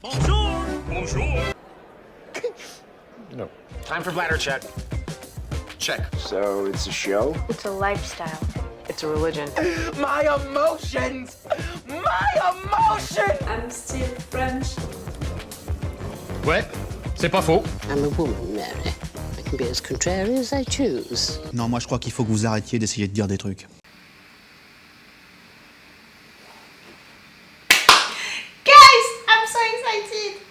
Bonjour! Bonjour! No. Time for bladder check. Check. So it's a show? It's a lifestyle. It's a religion. My emotions! My emotions! I'm still French. Ouais, c'est pas faux. I'm a woman, Mary. I can be as contrary as I choose. Non, moi je crois qu'il faut que vous arrêtiez d'essayer de dire des trucs. Guys, I'm so excited!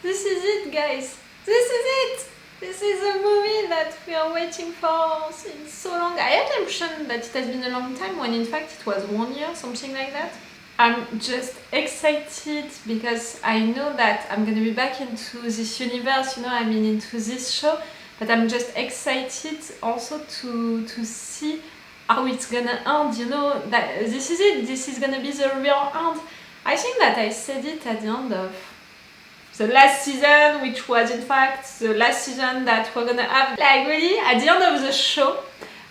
This is it, guys. This is it! This is a movie that we are waiting for since so long. I had the impression that it has been a long time when in fact it was 1 year, something like that. I'm just excited because I know that I'm gonna be back into this universe, you know, I mean into this show, but I'm just excited also to see how it's gonna end, you know, that this is it, this is gonna be the real end. I think that I said it at the end of the last season, which was in fact the last season that we're gonna have, like really at the end of the show.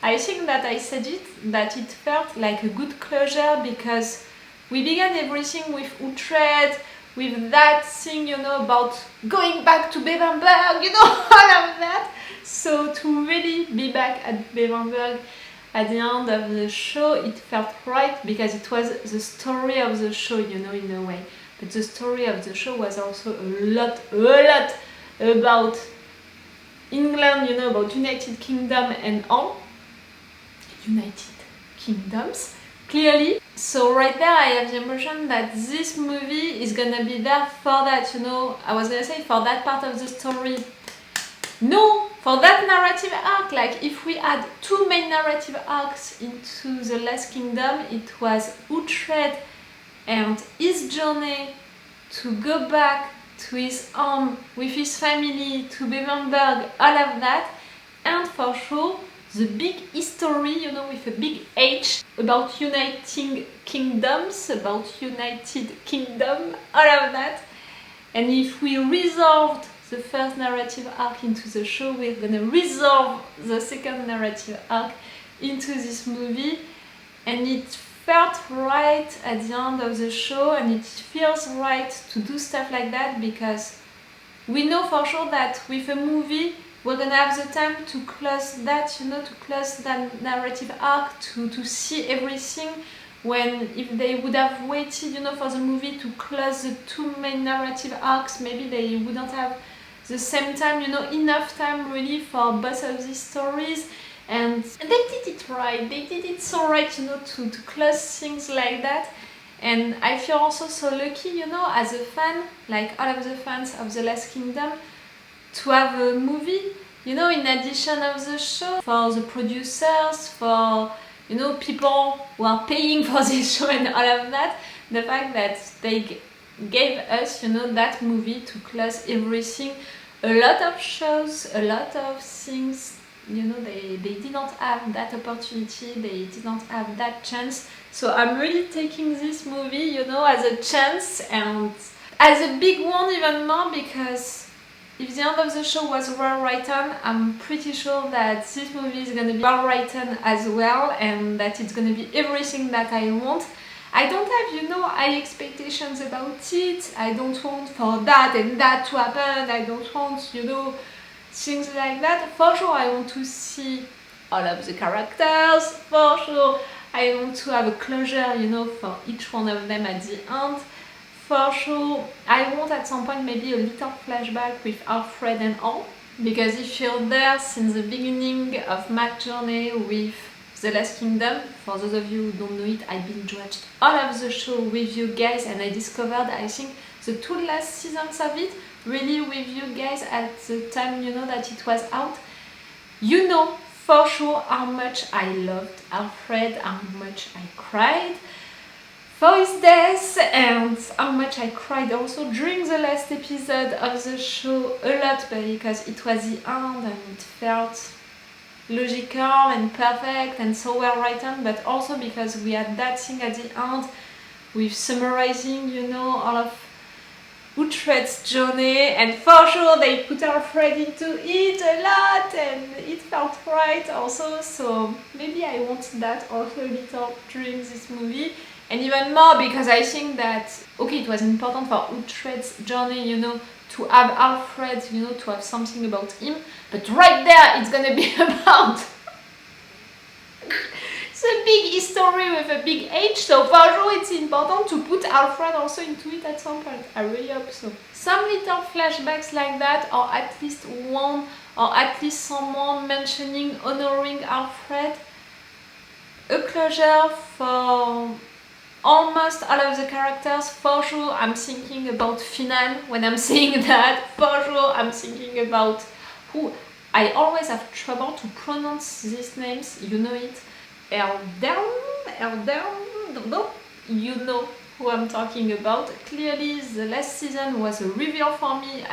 I think that I said it, that it felt like a good closure because we began everything with Uthred, with that thing, you know, about going back to Bebbanburg, you know, all of that. So to really be back at Bebbanburg at the end of the show, it felt right because it was the story of the show, you know, in a way. But the story of the show was also a lot about England, you know, about United Kingdom and all. United Kingdoms, clearly. So right there I have the impression that this movie is gonna be there for that, you know, I was gonna say for that part of the story. No, for that narrative arc, like if we had two main narrative arcs into The Last Kingdom, it was Uthred and his journey to go back to his home with his family, to Bebbanburg, all of that, and for sure the big history, you know, with a big H, about uniting kingdoms, about United Kingdom, all of that. And if we resolved the first narrative arc into the show, we're gonna resolve the second narrative arc into this movie, and it felt right at the end of the show, and it feels right to do stuff like that because we know for sure that with a movie we're gonna have the time to close that, you know, to close that narrative arc, to see everything, when if they would have waited, you know, for the movie to close the two main narrative arcs, maybe they wouldn't have the same time, you know, enough time really for both of these stories. And they did it right, they did it so right, you know, to close things like that. And I feel also so lucky, you know, as a fan, like all of the fans of The Last Kingdom, to have a movie, you know, in addition of the show, for the producers, for, you know, people who are paying for this show and all of that, the fact that they gave us, you know, that movie to close everything. A lot of shows, a lot of things, you know, they did not have that opportunity, they did not have that chance. So I'm really taking this movie, you know, as a chance, and as a big one even more, because if the end of the show was well written, I'm pretty sure that this movie is going to be well written as well, and that it's going to be everything that I want. I don't have, you know, high expectations about it. I don't want for that and that to happen. I don't want, you know, things like that. For sure I want to see all of the characters. For sure I want to have a closure, you know, for each one of them at the end. For sure I want at some point maybe a little flashback with Uthred and all, because if you're there since the beginning of my journey with The Last Kingdom, for those of you who don't know it, I binge watched all of the show with you guys, and I discovered, I think, the 2 last seasons of it really with you guys at the time, you know, that it was out. You know for sure how much I loved Uthred, how much I cried for his death, and how much I cried also during the last episode of the show a lot, because it was the end and it felt logical and perfect and so well written, but also because we had that thing at the end with summarizing, you know, all of Uthred's journey, and for sure they put Uthred into it a lot and it felt right also, so maybe I want that also a little during this movie. And even more because I think that, okay, it was important for Uthred's journey, you know, to have Alfred, you know, to have something about him, but right there it's gonna be about the big history with a big H, so for sure it's important to put Alfred also into it at some point. I really hope so. Some little flashbacks like that, or at least one, or at least someone mentioning, honoring Alfred. A closure for almost all of the characters. For sure I'm thinking about Finnan when I'm saying that. For sure I'm thinking about who I always have trouble to pronounce these names, you know it. Aeldhelm, no, you know who I'm talking about. Clearly the last season was a reveal for me,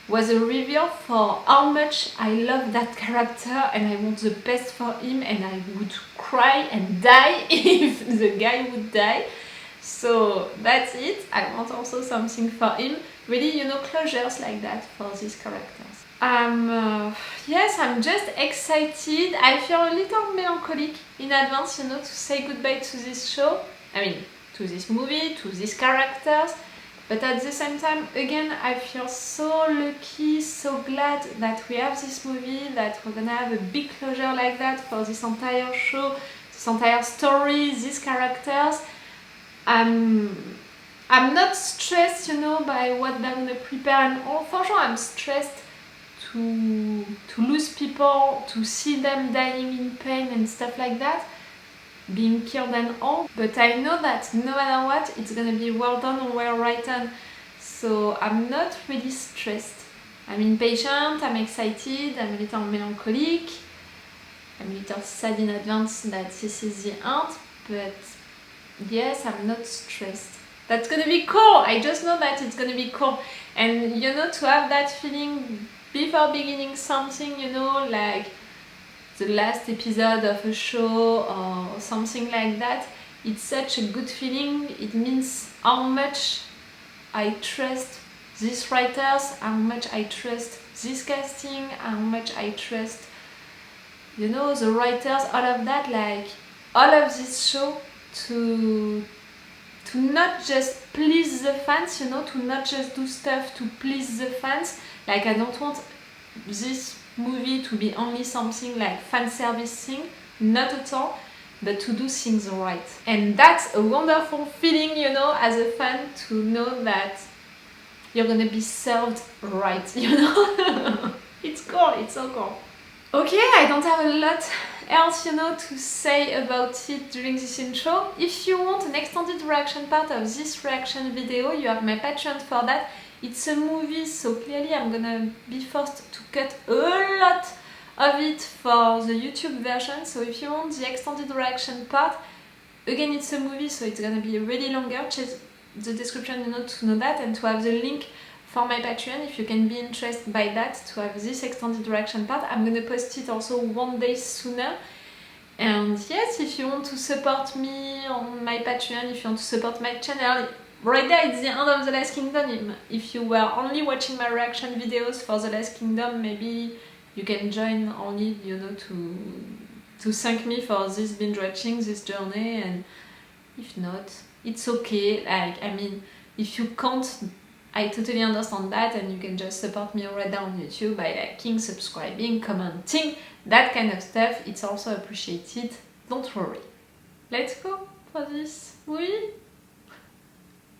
was a reveal for how much I love that character and I want the best for him, and I would cry and die if the guy would die. So that's it. I want also something for him. Really, you know, closures like that for these characters. Yes, I'm just excited. I feel a little melancholic in advance, you know, to say goodbye to this show. To this movie, to these characters. But at the same time, again, I feel so lucky, so glad that we have this movie, that we're gonna have a big closure like that for this entire show, this entire story, these characters. I'm not stressed, you know, by what they're gonna prepare and all. For sure, I'm stressed to lose people, to see them dying in pain and stuff like that, being killed and all. But I know that no matter what, it's gonna be well done and well written. So I'm not really stressed. I'm impatient, I'm excited, I'm a little melancholic, I'm a little sad in advance that this is the end, but yes, I'm not stressed. That's gonna be cool. I just know that it's gonna be cool. And you know, to have that feeling before beginning something, you know, like the last episode of a show or something like that, it's such a good feeling. It means how much I trust these writers, how much I trust this casting, how much I trust, you know, the writers, all of that, like all of this show to not just please the fans, you know, to not just do stuff to please the fans. Like, I don't want this movie to be only something like fan service thing, not at all, but to do things right. And that's a wonderful feeling, you know, as a fan, to know that you're gonna be served right, you know. It's cool, it's so cool. Okay, I don't have a lot else, you know, to say about it during this intro. If you want an extended reaction part of this reaction video, you have my Patreon for that. It's a movie, so clearly I'm gonna be forced to cut a lot of it for the YouTube version. So if you want the extended reaction part, again, it's a movie, so it's gonna be really longer. Check the description, you know, to know that, and to have the link for my Patreon if you can be interested by that, to have this extended reaction part. I'm gonna post it also one day sooner. And yes, if you want to support me on my Patreon, if you want to support my channel, right there it's the end of The Last Kingdom. If you were only watching my reaction videos for The Last Kingdom, maybe you can join only, you know, to thank me for this binge watching, this journey. And if not, it's okay. Like, I mean, if you can't, I totally understand that, and you can just support me right there on YouTube by liking, subscribing, commenting, that kind of stuff. It's also appreciated, don't worry. Let's go for this movie.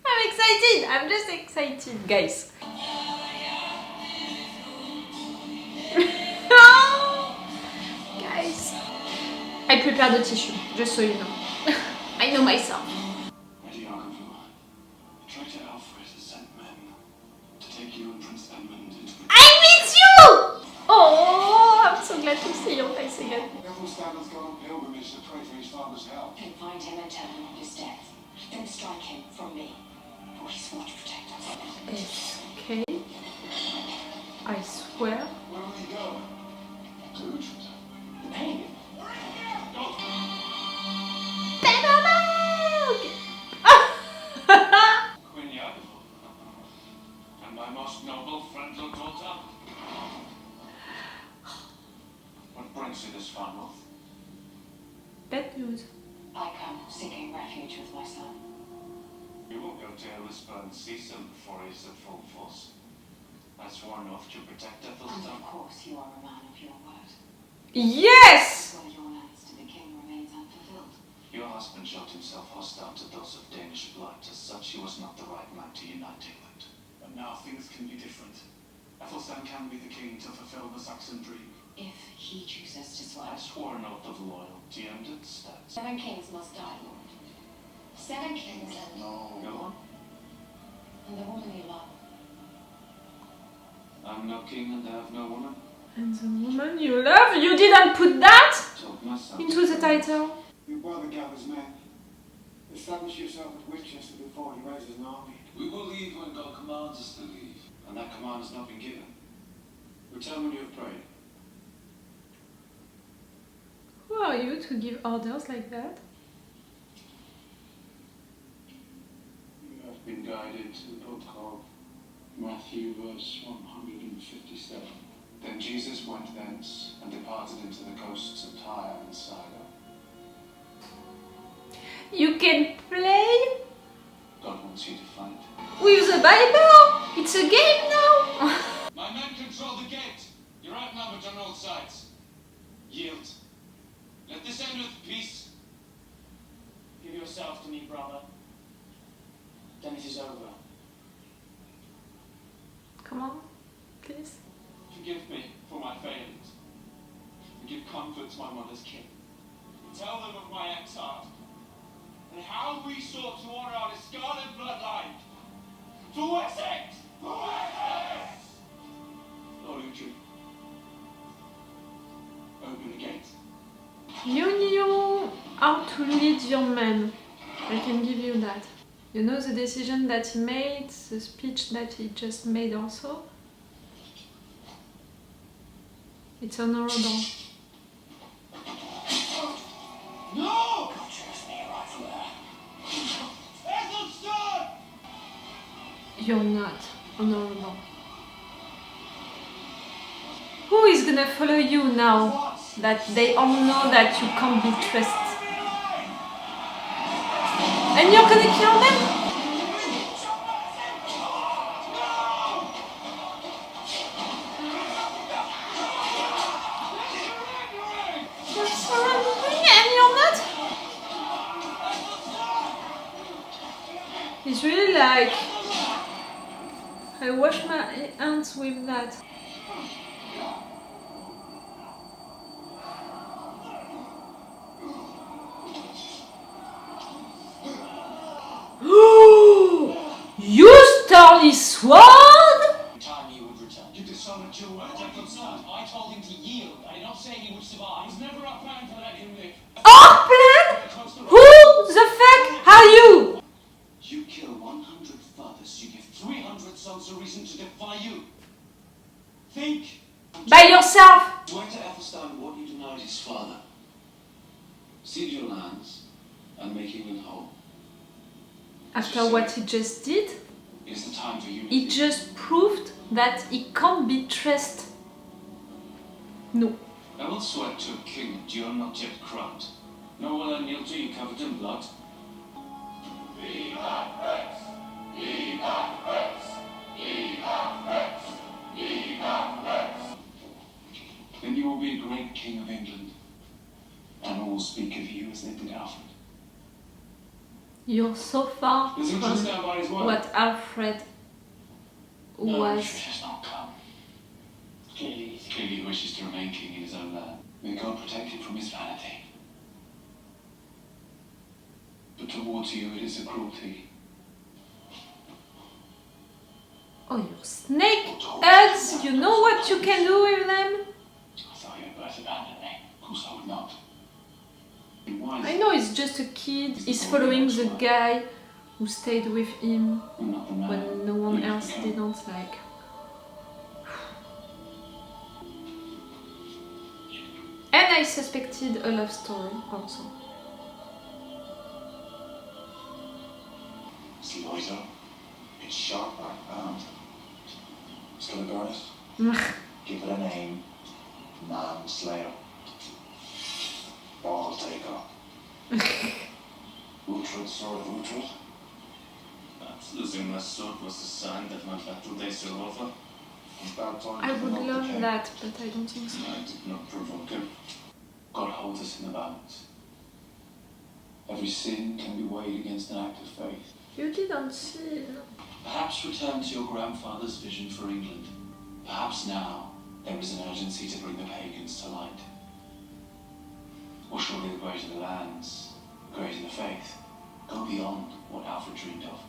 I'm excited! I'm just excited, guys. Guys. I prepared a tissue, just so you know. I know myself. I miss you! Oh, I'm so glad to see you face again. Aethelstan's gone on pilgrimage to pray for his father's help. Can find him and tell him of his death. Then strike him from me, for he swore to protect us. It's okay. I swear. Where will he go? To Uthred. Hey, Bebbanburg! Queen Yad. And my most noble friend and daughter. What brings you this far north? Bad news. I come seeking refuge with my son. You will go to Aeldhelm and seize him before he is at full force. I swore an oath to protect And Aethelstan. of course you are a man of your word. Yes! Where your lance to the king remains unfulfilled. Your husband showed himself hostile to those of Danish blood. As such, he was not the right man to unite England. But now things can be different. Aethelstan can be the king to fulfill the Saxon dream. If he chooses to swear. I swore an oath of loyalty and it stands. 7 kings must die, Lord. 7 kings No. Go on. and the woman you love. I'm no king and I have no woman. And the woman you love? You didn't put that Told myself. into the title? Your brother gathers men. Establish yourself at Winchester before he raises an army. We will leave when God commands us to leave. And that command has not been given. Return when you have prayed. Who are you to give orders like that? You have been guided to the book of Matthew verse 157. Then Jesus went thence and departed into the coasts of Tyre and Sidon. You can play God wants you to fight. with the Bible? It's a game now! My men control the gate. You're outnumbered on all sides. Yield. Let this end with peace. Give yourself to me, brother. Then it is over. Come on, please. Forgive me for my failings. And give comfort to my mother's kin. Tell them of my exile. And how we sought to honor our discarded bloodline. For Wessex! For Wessex! Lord Uthred, open the gate. You knew how to lead your men. I can give you that. You know the decision that he made, the speech that he just made also? It's honorable. No! Aethelstan! You're not honorable. Who is gonna follow you now that they all know that you can't be trusted? And you're gonna kill them? You're surrendering and you're not? It's really like... I wash my hands with that. You stole his sword? Time he would return. You dishonored your word, Aethelstan. I told him to yield. I did not say he would survive. It was never our plan to let him live. Our plan? Who the fuck are you? You kill 100 fathers, you give 300 sons a reason to defy you. Think. By yourself. Swear to Aethelstan what you denied his father. Cede your lands and make England whole. After what he just did, It's the time for you. he just proved that he can't be trusted. No. I will swear to a king that you are not yet crowned. Nor will I kneel to you covered in blood. Then you will be a great king of England. And all will speak of you as they did Alfred. You're so far Does he from just stand by his word? what Alfred No, was. Uthred has not come. Clearly he wishes to remain king in his own land. May God protect him from his vanity. But towards you it is a cruelty. Oh, you snake eggs! You know what you can do with them? I thought you had both abandoned me. Of course I would not. Be wise. I know he's just a kid. He's following the guy who stayed with him I'm not the man. when no one you else become. didn't like. And I suspected a love story also. It's lighter. It's sharper. It's gonna burn us. Give it a name. Manslayer. Ball taker. Uthred, sword of Uthred. Perhaps losing my sword was the sign that my battle days are over. I would love that, but I don't think so. I did not provoke him. God holds us in the balance. Every sin can be weighed against an act of faith. You didn't see. Perhaps return to your grandfather's vision for England. Perhaps now there is an urgency to bring the pagans to light. Or surely the greater the lands, the greater the faith. Go beyond what Alfred dreamed of.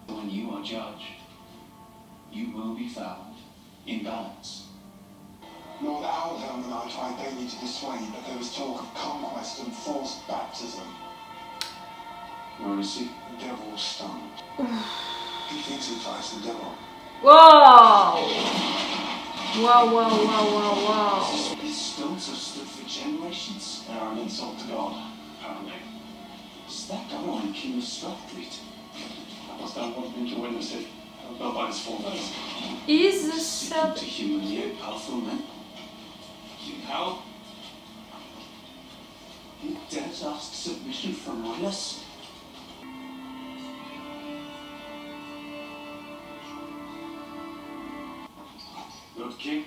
When you are judged, you will be found in balance. Lord Aeldhelm and I tried daily to dissuade, but there was talk of conquest and forced baptism. Where is he? The devil's stunned. He thinks he fights the devil. Whoa! Wow. These stones have stood for generations and are an insult to God, apparently. Is that government king of Strathclyde? Aethelstan wanted me to witness it. Not by his forefathers. Is the Seeking to humiliate powerful men? You know? He dares ask submission from royalists? Lord King?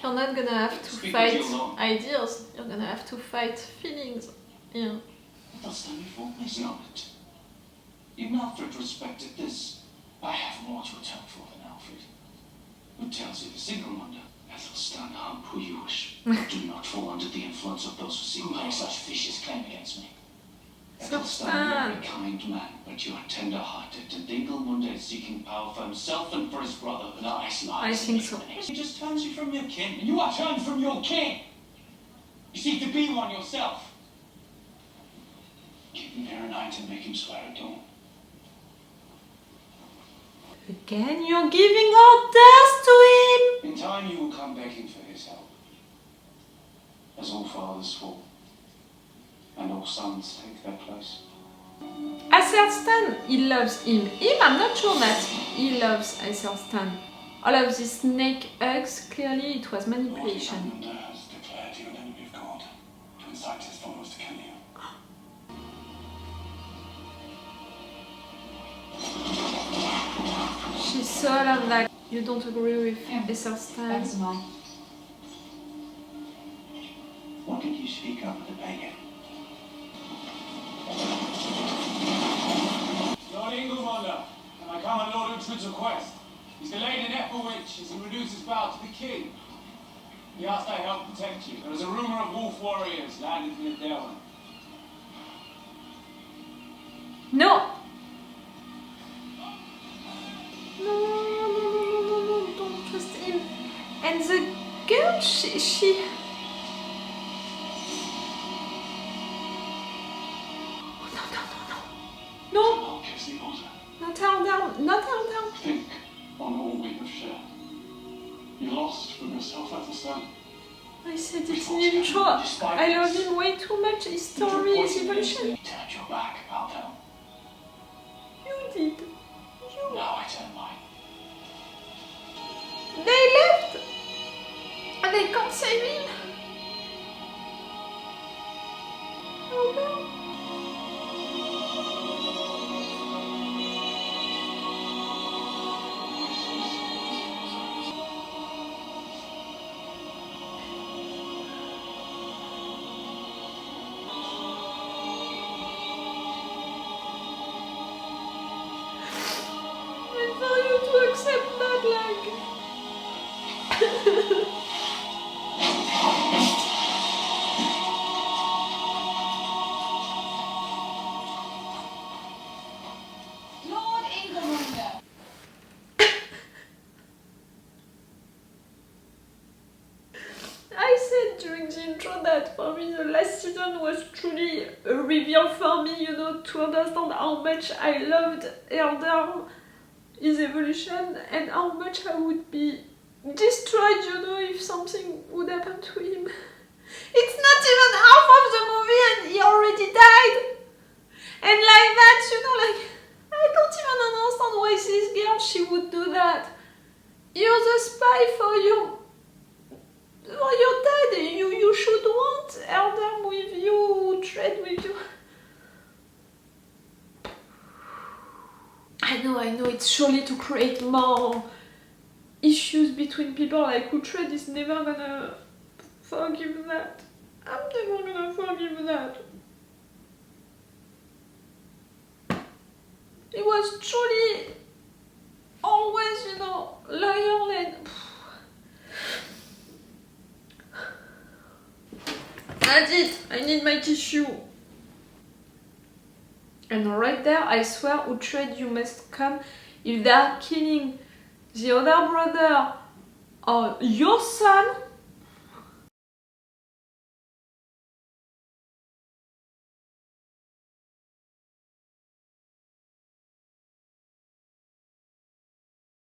You're not gonna have to fight ideas, you're gonna have to fight feelings. Yeah. Aethelstan, you've always known it. Even Alfred respected this. I have more to atone for than Alfred. Who tells you the single wonder? Aethelstan, harm who you wish. Do not fall under the influence of those who seek make such vicious claim against me. Aethelstan, you are a kind man, but you are tender-hearted, and Ingolmund is seeking power for himself and for his brother, and I think so. He just turns you from your kin, and you are turned from your king. You seek to be one yourself. Keep him here at night and make him swear at dawn. Again, you're giving orders to him! In time you will come begging for his help. As all fathers fall, and all sons take their place. Aethelstan, he loves him. I'm not sure that he loves Aethelstan. All of these snake hugs, clearly it was manipulation. Lord has declared you an enemy of God, to incite his followers to kill you. She's so love that you don't agree with Aethelstan. What did you speak of with the pagan? Lord Ingolmund, and I come at Lord Uthred's request. He's delayed in Ethelwich as he renews his vow to the king. He asked I help protect you. There is a rumour of wolf warriors landed in Aeldhelm. No! No, don't trust him. And the girl, she... No! I'll kiss the altar. Not Aeldhelm, not Aeldhelm. Think on all we have shared. You lost from yourself, Aethelstan. I said it in intro. I love him way too much. His story is evolution. You turned your back, Aeldhelm. You did. Now I turn mine. They left! And they can't save him! Oh no! And for you to accept that, like... Lord Ingolmund. I said during the intro that for me the last season was truly a reveal for me, you know, to understand how much I loved Aeldhelm, his evolution, and how much I would be destroyed, you know, if something would happen to him. It's not even half of the movie and he already died! And like that, you know, like, I don't even understand why this girl, she would do that. You're the spy for Oh, you're dead. You should want Aeldhelm with you, Uthred with you. I know, it's surely to create more issues between people, like Uthred is never gonna forgive that. I'm never gonna forgive that. He was truly always, loyal and... That's it! I need my tissue! And right there, I swear, Uthred, you must come. If they are killing the other brother or your son,